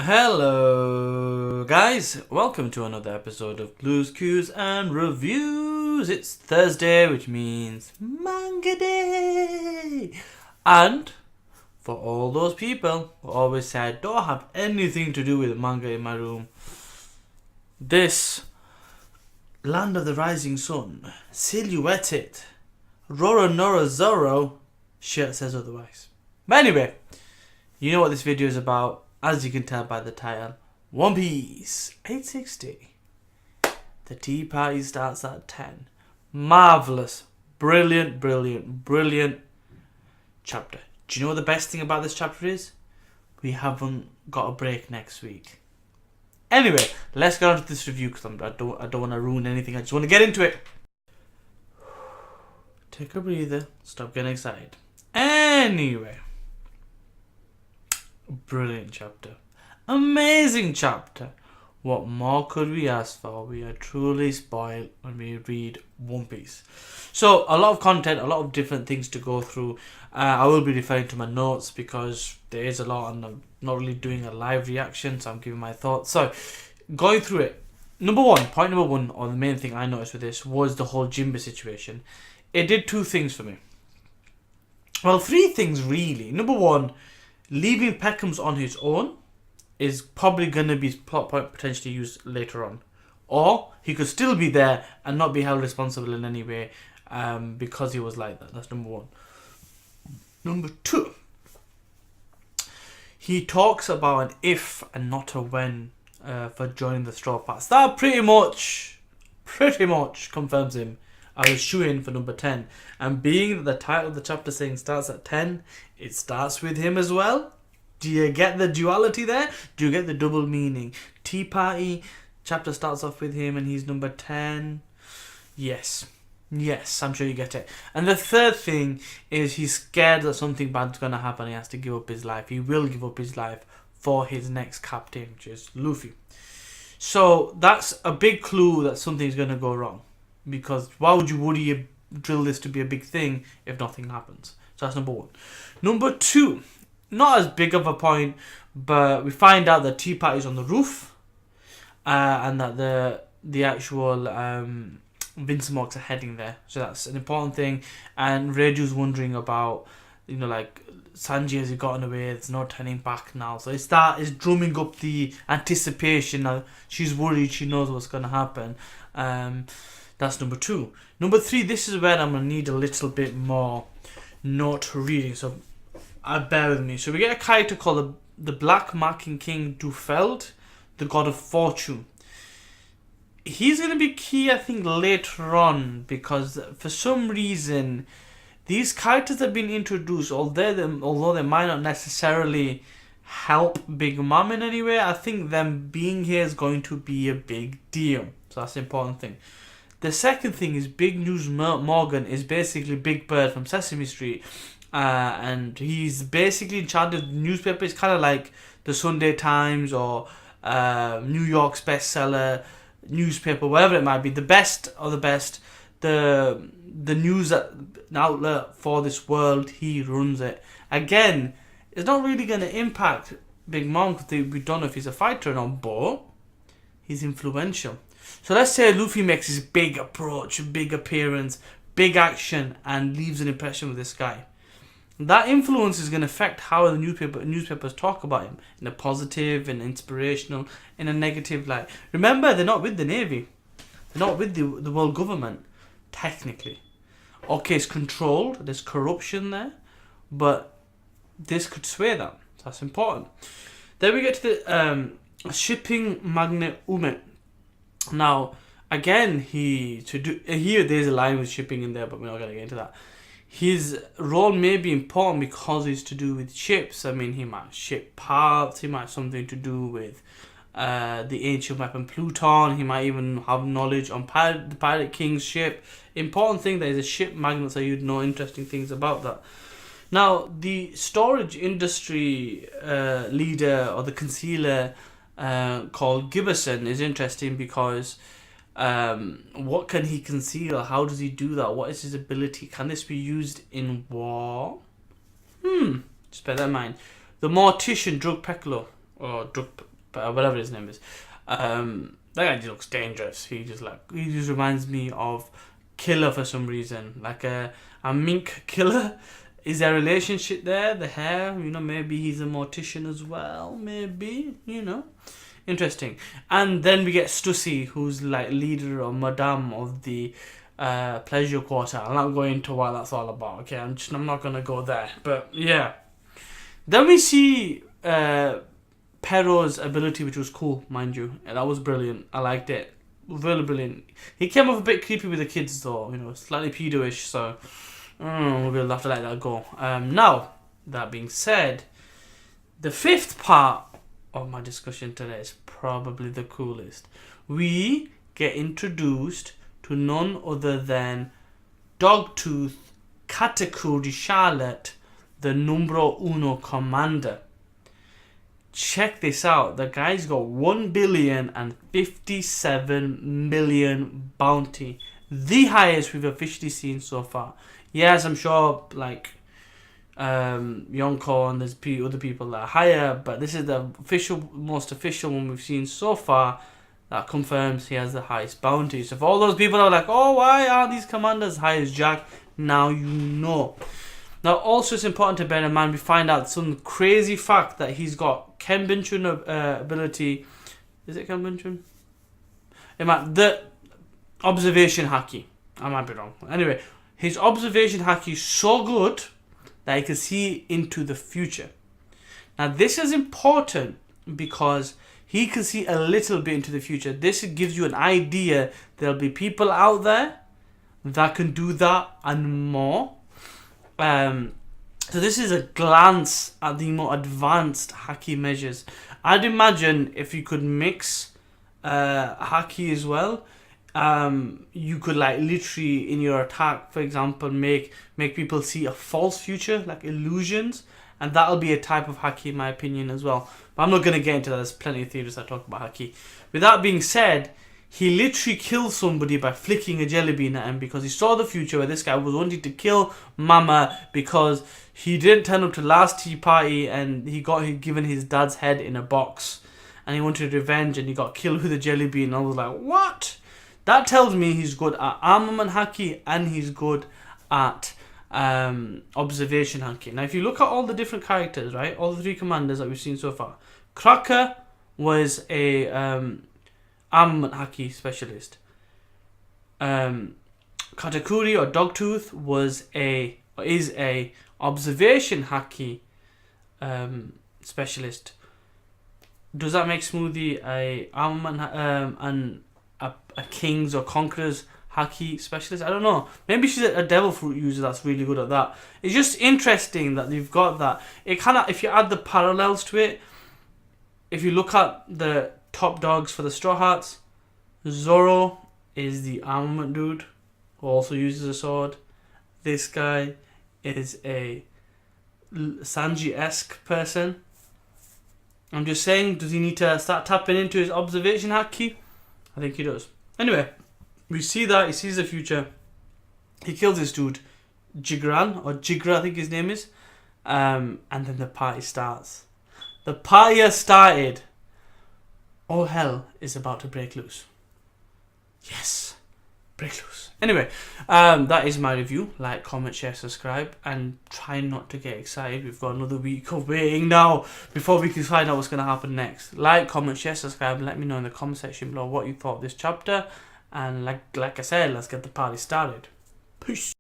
Hello guys, welcome to another episode of Clues, Cues and Reviews. It's Thursday, which means Manga Day. And for all those people who always say I don't have anything to do with manga in my room, this Land of the Rising Sun, silhouetted Roro Zoro shirt says otherwise. But anyway, you know what this video is about. As you can tell by the title, One Piece 860. The tea party starts at 10. Marvellous. Brilliant chapter. Do you know what the best thing about this chapter is? We haven't got a break next week. Anyway, let's get on to this review because I don't want to ruin anything. I just want to get into it. Take a breather. Stop getting excited. Anyway. Brilliant chapter. Amazing chapter. What more could we ask for? We are truly spoiled when we read One Piece. So, a lot of content, a lot of different things to go through. I will be referring to my notes because there is a lot and I'm not really doing a live reaction, so I'm giving my thoughts. So, going through it. Point number one, or the main thing I noticed with this, was the whole Jinbe situation. It did two things for me. Well, three things really. Number one, leaving Peckham's on his own is probably going to be plot point potentially used later on. Or he could still be there and not be held responsible in any way because he was like that. That's number one. Number two, he talks about an if and not a when for joining the Straw Hats. That pretty much confirms him. I was shooing for number 10. And being that the title of the chapter saying starts at 10, it starts with him as well. Do you get the duality there? Do you get the double meaning? Tea Party, chapter starts off with him and he's number 10. Yes, I'm sure you get it. And the third thing is he's scared that something bad's going to happen. He has to give up his life. He will give up his life for his next captain, which is Luffy. So that's a big clue that something's going to go wrong. Because why would you drill this to be a big thing if nothing happens? So that's number one. Number two, not as big of a point, but we find out that Tea Party's on the roof, and that the actual Vince Marks are heading there. So that's an important thing. And Reiju's wondering about, Sanji, has he gotten away? There's no turning back now. So it's drumming up the anticipation. Now she's worried. She knows what's going to happen. That's number two. Number three, this is where I'm going to need a little bit more note reading. So bear with me. So we get a character called the Black Marking King Dufeld, the God of Fortune. He's going to be key, I think, later on. Because for some reason, these characters have been introduced. Although they might not necessarily help Big Mom in any way, I think them being here is going to be a big deal. So that's the important thing. The second thing is Big News Morgan is basically Big Bird from Sesame Street. And he's basically in charge of the newspaper. It's kind of like the Sunday Times or New York's bestseller newspaper, whatever it might be. The best of the best. The news outlet for this world, he runs it. Again, it's not really going to impact Big Mom because we don't know if he's a fighter or not, but he's influential. So let's say Luffy makes his big approach, big appearance, big action, and leaves an impression with this guy. That influence is going to affect how the newspapers talk about him in a positive and inspirational, in a negative light. Remember, they're not with the Navy. They're not with the world government, technically. Okay, it's controlled. There's corruption there. But this could sway that. So that's important. Then we get to the shipping magnate Ume. Now, again, there's a line with shipping in there, but we're not going to get into that. His role may be important because it's to do with ships. I mean, he might ship parts, he might have something to do with the ancient weapon Pluton, he might even have knowledge on the Pirate King's ship. Important thing, there is a ship magnate, so you'd know interesting things about that. Now, the storage industry leader, or the concealer, called Gibberson is interesting because what can he conceal? How does he do that? What is his ability? Can this be used in war? Just bear that in mind. The mortician Drug Piccolo, or Drug whatever his name is. That guy just looks dangerous. He just reminds me of Killer for some reason, like a mink killer. Is there a relationship there? The hair, maybe he's a mortician as well. Maybe, interesting. And then we get Stussy, who's like leader or madame of the pleasure quarter. I'm not going into what that's all about. Okay, I'm not gonna go there. But yeah, then we see Perro's ability, which was cool, mind you. And that was brilliant. I liked it. Really brilliant. He came off a bit creepy with the kids though, slightly pedo-ish, so we'll have to let that go. Now, that being said, the fifth part of my discussion today is probably the coolest. We get introduced to none other than Dogtooth Katakuri Charlotte, the numero uno commander. Check this out. The guy's got 1,057,000,000 bounty. The highest we've officially seen so far. Yes, I'm sure like Yonko and there's other people that are higher, but this is the most official one we've seen so far that confirms he has the highest bounty. So for all those people that are like, oh, why aren't these commanders high as Jack? Now you know. Now, also, it's important to bear in mind, we find out some crazy fact that he's got Kenbunchun ability. Is it Kenbunchun? The observation haki. I might be wrong. Anyway, his observation haki is so good that he can see into the future. Now, this is important because he can see a little bit into the future. This gives you an idea there'll be people out there that can do that and more. So this is a glance at the more advanced haki measures. I'd imagine if you could mix haki as well, you could like literally in your attack, for example, make people see a false future, like illusions, and that'll be a type of haki in my opinion as well. But I'm not going to get into that. There's plenty of theories that talk about haki. With that being said, he literally kills somebody by flicking a jelly bean at him because he saw the future where this guy was wanting to kill Mama because he didn't turn up to last tea party and he got given his dad's head in a box and he wanted revenge and he got killed with a jelly bean. And I was like, what? That tells me he's good at armament haki and he's good at observation haki. Now, if you look at all the different characters, right, all the three commanders that we've seen so far, Cracker was a armament haki specialist. Katakuri or Dogtooth is a observation haki specialist. Does that make Smoothie a armament and a kings or conquerors haki specialist? I don't know. Maybe she's a devil fruit user that's really good at that. It's just interesting that they've got that. It kind of, if you add the parallels to it, if you look at the top dogs for the Straw Hats, Zoro is the armament dude who also uses a sword. This guy is a Sanji-esque person. I'm just saying, does he need to start tapping into his observation haki? I think he does. Anyway, we see that he sees the future. He kills this dude, Jigran or Jigra, I think his name is. And then the party starts. The party has started. All hell is about to break loose. Yes, break loose. Anyway, that is my review. Like, comment, share, subscribe, and try not to get excited. We've got another week of waiting now before we can find out what's going to happen next. Like, comment, share, subscribe, and let me know in the comment section below what you thought of this chapter. And like I said, let's get the party started. Peace.